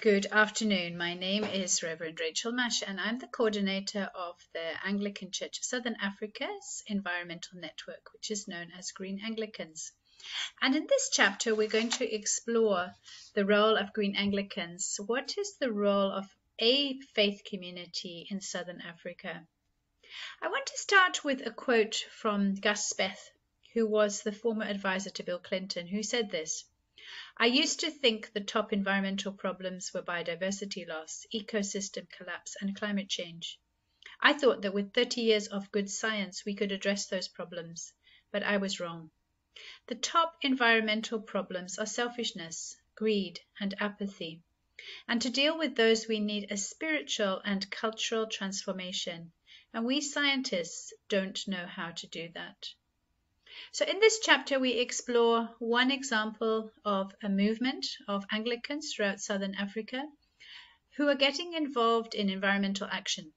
Good afternoon. My name is Reverend Rachel Mash, and I'm the coordinator of the Anglican Church of Southern Africa's environmental network, which is known as Green Anglicans. And in this chapter, we're going to explore the role of Green Anglicans. What is the role of a faith community in Southern Africa? I want to start with a quote from Gus Speth, who was the former advisor to Bill Clinton, who said this: "I used to think the top environmental problems were biodiversity loss, ecosystem collapse, and climate change. I thought that with 30 years of good science, we could address those problems, but I was wrong. The top environmental problems are selfishness, greed, and apathy. And to deal with those, we need a spiritual and cultural transformation, and we scientists don't know how to do that." So in this chapter, we explore one example of a movement of Anglicans throughout Southern Africa who are getting involved in environmental action.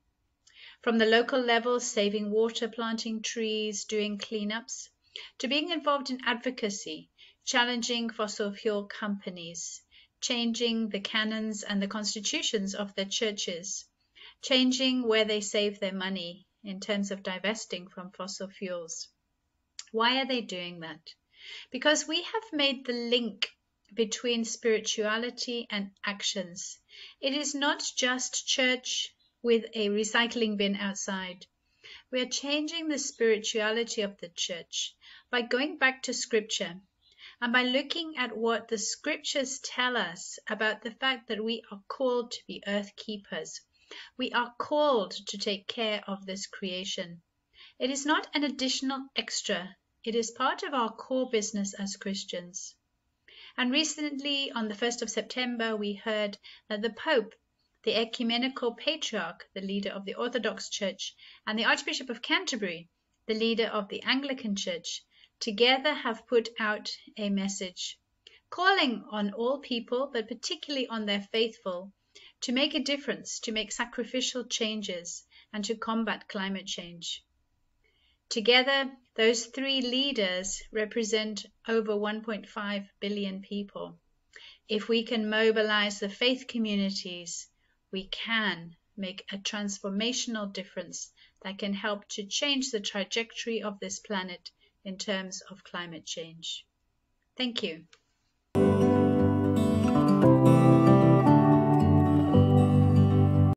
From the local level, saving water, planting trees, doing cleanups, to being involved in advocacy, challenging fossil fuel companies, changing the canons and the constitutions of their churches, changing where they save their money in terms of divesting from fossil fuels. Why are they doing that? Because we have made the link between spirituality and actions. It is not just church with a recycling bin outside. We are changing the spirituality of the church by going back to Scripture and by looking at what the Scriptures tell us about the fact that we are called to be earth keepers. We are called to take care of this creation. It is not an additional extra. It is part of our core business as Christians. And recently, on the 1st of September, we heard that the Pope, the Ecumenical Patriarch, the leader of the Orthodox Church, and the Archbishop of Canterbury, the leader of the Anglican Church, together have put out a message calling on all people, but particularly on their faithful, to make a difference, to make sacrificial changes, and to combat climate change. Together, those three leaders represent over 1.5 billion people. If we can mobilize the faith communities, we can make a transformational difference that can help to change the trajectory of this planet in terms of climate change. Thank you.